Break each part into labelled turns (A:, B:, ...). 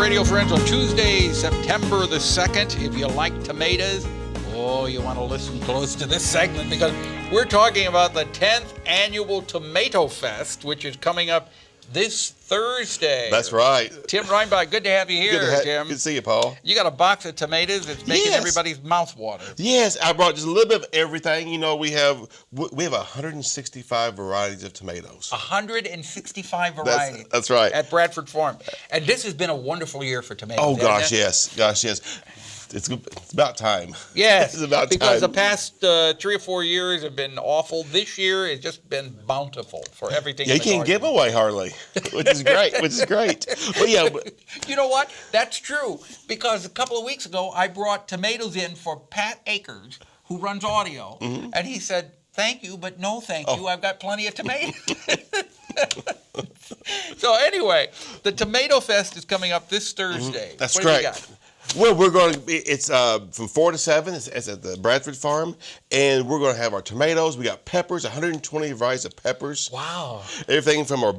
A: radio friends, on Tuesday, September the 2nd. If you like tomatoes, you want to listen close to this segment because we're talking about the 10th annual Tomato Fest, which is coming up this Thursday.
B: That's right.
A: Tim REINBOTT, good to have you here, Tim.
B: Good to see you, Paul.
A: You got a box of tomatoes that's making everybody's mouth water.
B: Yes, I brought just a little bit of everything. You know, we have 165 varieties of tomatoes.
A: 165 varieties.
B: That's right.
A: At Bradford Farm. And this has been a wonderful year for tomatoes.
B: Oh, gosh, yes. It's about time.
A: Yes,
B: it's about
A: because
B: time.
A: the past 3 or 4 years have been awful. This year has just been bountiful for everything.
B: Yeah, you can't give away hardly, which is great. But yeah,
A: you know what? That's true because a couple of weeks ago I brought tomatoes in for Pat Akers, who runs audio, and he said, "Thank you, but no thank you. I've got plenty of tomatoes." So anyway, the Tomato Fest is coming up this Thursday.
B: That's
A: what
B: correct.
A: Do you got?
B: Well, we're going to be, it's from 4 to 7. It's at the Bradford Farm. And we're going to have our tomatoes. We got peppers, 120 varieties of peppers.
A: Wow.
B: Everything from our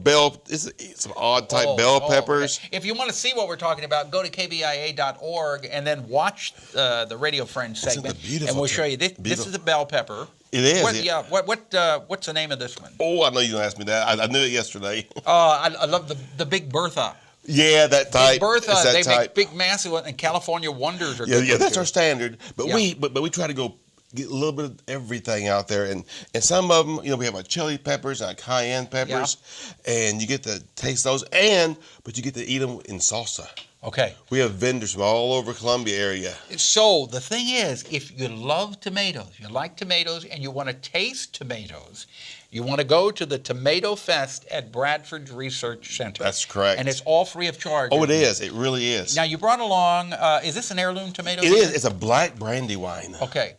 B: some odd type bell peppers.
A: Okay. If you want to see what we're talking about, go to kbia.org and then watch the Radio Friends segment. And we'll show you. This is a bell pepper.
B: It is.
A: What's the name of this one?
B: Oh, I know you're going to ask me that. I knew it yesterday.
A: I love the Big Bertha.
B: Yeah, that type.
A: Big Bertha, they make big, massive ones, and California Wonders are good.
B: Yeah, that's our standard. But we try to go get a little bit of everything out there, and some of them, we have our chili peppers and our cayenne peppers, and you get to taste those, but you get to eat them in salsa.
A: Okay.
B: We have vendors from all over Columbia area.
A: So the thing is, if you love tomatoes, you like tomatoes, and you want to taste tomatoes, you want to go to the Tomato Fest at Bradford Research Center.
B: That's correct.
A: And it's all free of charge.
B: Oh, it is. It really is.
A: Now, you brought along, is this an heirloom tomato?
B: It is. It's a black brandy wine.
A: Okay.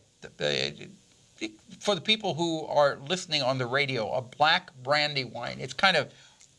A: For the people who are listening on the radio, a black brandy wine. It's kind of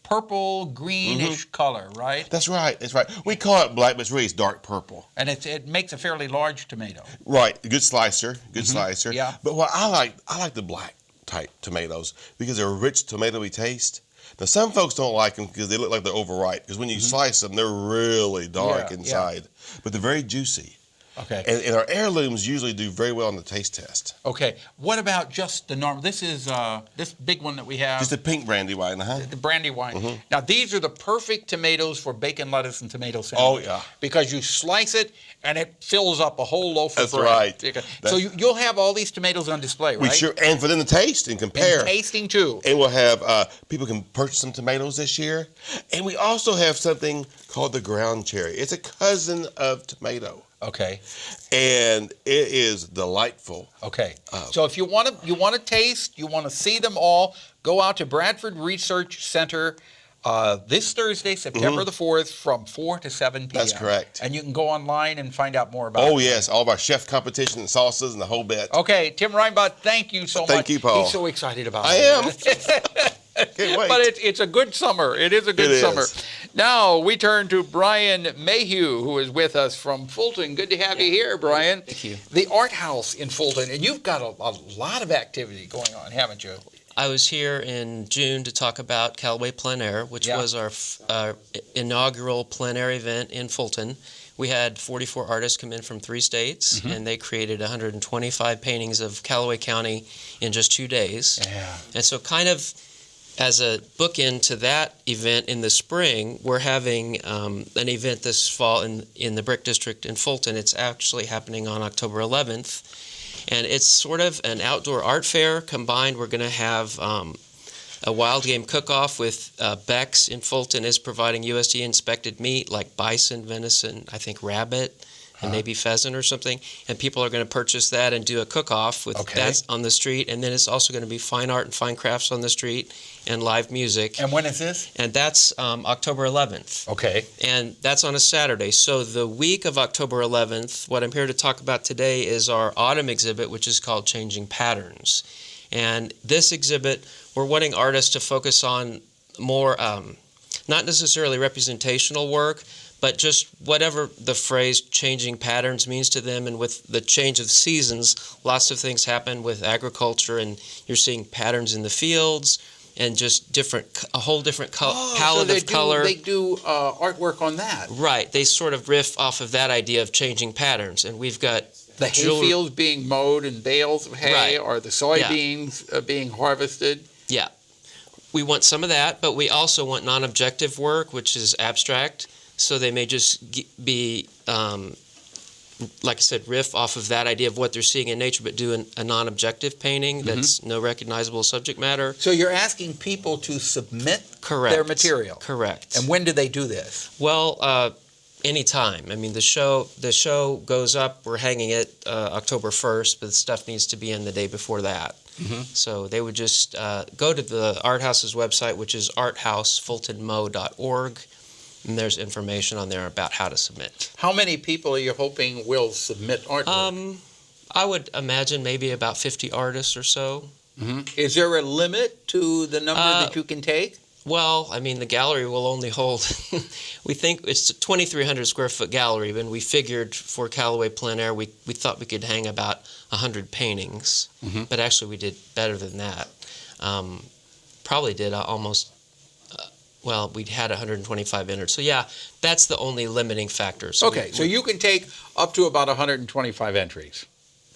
A: purple, greenish color, right?
B: That's right. We call it black, but it's dark purple.
A: And it makes a fairly large tomato.
B: Right. Good slicer. Slicer.
A: Yeah.
B: But what I like the black type tomatoes because they're a rich tomatoey taste. Now, some folks don't like them because they look like they're overripe. Because when you slice them, they're really dark inside. But they're very juicy.
A: Okay.
B: And our heirlooms usually do very well on the taste test.
A: Okay. What about just the normal? This is this big one that we have.
B: Just a pink brandy wine,
A: The brandy wine. Now, these are the perfect tomatoes for bacon, lettuce, and tomato sandwich.
B: Oh, yeah.
A: Because you slice it, and it fills up a whole loaf of bread.
B: That's right.
A: So you'll have all these tomatoes on display, right?
B: We sure, and for them to taste and compare.
A: And tasting, too.
B: And we'll have, people can purchase some tomatoes this year. And we also have something called the ground cherry. It's a cousin of tomato.
A: Okay.
B: And it is delightful.
A: Okay. So if you want to taste, you want to see them all, go out to Bradford Research Center this Thursday, September the 4th, from 4 to 7 p.m.
B: That's correct.
A: And you can go online and find out more about it.
B: Oh, yes. All of our chef competition and sauces and the whole bit.
A: Okay. Tim REINBOTT, thank you so much.
B: Thank you, Paul.
A: He's so excited about it.
B: I am. Can't wait.
A: But it's a good summer. It is a good summer. Now we turn to Brian Mahieu, who is with us from Fulton. Good to have you here, Brian.
C: Thank you.
A: The Art House in Fulton. And you've got a lot of activity going on, haven't you?
C: I was here in June to talk about Callaway Plein Air, which was our inaugural plein air event in Fulton. We had 44 artists come in from 3 states, and they created 125 paintings of Callaway County in just 2 days.
A: Yeah.
C: And so kind of as a bookend to that event in the spring, we're having an event this fall in the Brick District in Fulton. It's actually happening on October 11th. And it's sort of an outdoor art fair combined. We're going to have a wild game cook-off with Beck's in Fulton is providing USDA inspected meat like bison, venison, I think rabbit, and maybe pheasant or something. And people are going to purchase that and do a cook-off with that on the street. And then it's also going to be fine art and fine crafts on the street and live music.
A: And when is this?
C: And that's October 11th.
A: Okay.
C: And that's on a Saturday. So the week of October 11th, what I'm here to talk about today is our autumn exhibit, which is called Changing Patterns. And this exhibit, we're wanting artists to focus on more, not necessarily representational work, but just whatever the phrase changing patterns means to them. And with the change of seasons, lots of things happen with agriculture, and you're seeing patterns in the fields, and just a whole different
A: So
C: palette of color.
A: They do artwork on that.
C: Right, they sort of riff off of that idea of changing patterns, and we've got
A: The hay fields being mowed and bales of hay,
C: Right.
A: or the soybeans being harvested.
C: Yeah. We want some of that, but we also want non-objective work, which is abstract. So they may just be, like I said, riff off of that idea of what they're seeing in nature, but do a non-objective painting that's no recognizable subject matter.
A: So you're asking people to submit
C: Correct.
A: their material.
C: Correct.
A: And when do they do this?
C: Well, anytime. I mean, the show goes up. We're hanging it October 1st, but the stuff needs to be in the day before that. So they would just go to the Art House's website, which is arthousefultonmo.org, and there's information on there about how to submit.
A: How many people are you hoping will submit artwork?
C: I would imagine maybe about 50 artists or so.
A: Is there a limit to the number that you can take?
C: Well, I mean, the gallery will only hold, we think it's a 2,300 square foot gallery, and we figured for Callaway Plein Air, we thought we could hang about 100 paintings, but actually we did better than that. Probably did almost, we had 125 entered. So yeah, that's the only limiting factor. So
A: So you can take up to about 125 entries.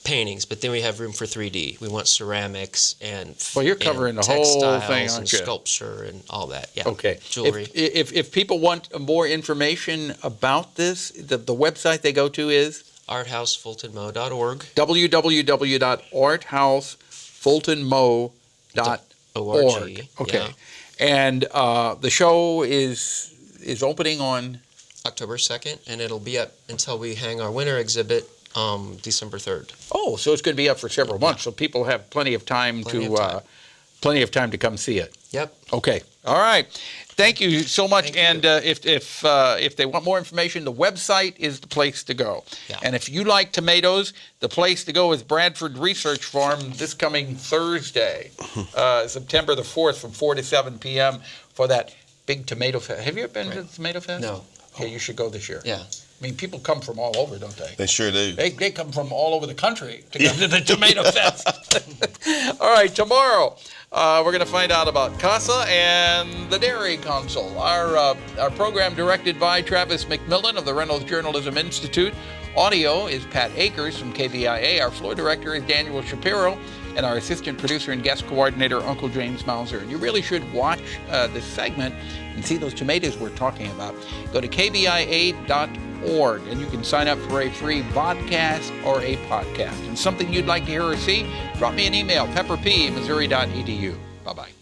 C: Paintings, but then we have room for 3D. We want ceramics and
A: Well, you're covering the whole
C: textiles
A: thing,
C: and
A: aren't you?
C: sculpture and all that. Yeah.
A: Okay.
C: Jewelry.
A: If people want more information about this, the website they go to is
C: arthousefultonmo.org.
A: www.arthousefultonmo.org. Okay.
C: Yeah.
A: And the show is opening on
C: October 2nd, and it'll be up until we hang our winter exhibit December 3rd.
A: Oh, so it's going to be up for several months, so people have plenty of time to come see it.
C: Yep.
A: Okay. All right. Thank you so much.
C: Thank
A: And if they want more information, the website is the place to go.
C: Yeah.
A: And if you like tomatoes, the place to go is Bradford Research Farm this coming Thursday, September the 4th, from 4 to 7 p.m. for that big tomato fest. Have you ever been to the tomato fest?
C: No.
A: Okay, you should go this year.
C: Yeah.
A: I mean, people come from all over, don't they?
B: They sure do.
A: They come from all over the country to come to the tomato fest. All right, tomorrow we're going to find out about CASA and the Dairy Council. Our program directed by Travis McMillan of the Reynolds Journalism Institute. Audio is Pat Akers from KBIA. Our floor director is Daniel Shapiro. And our assistant producer and guest coordinator, Uncle James Mauser. And you really should watch this segment and see those tomatoes we're talking about. Go to kbia.org and you can sign up for a free vodcast or a podcast. And something you'd like to hear or see, drop me an email, pepperp@missouri.edu. Bye-bye.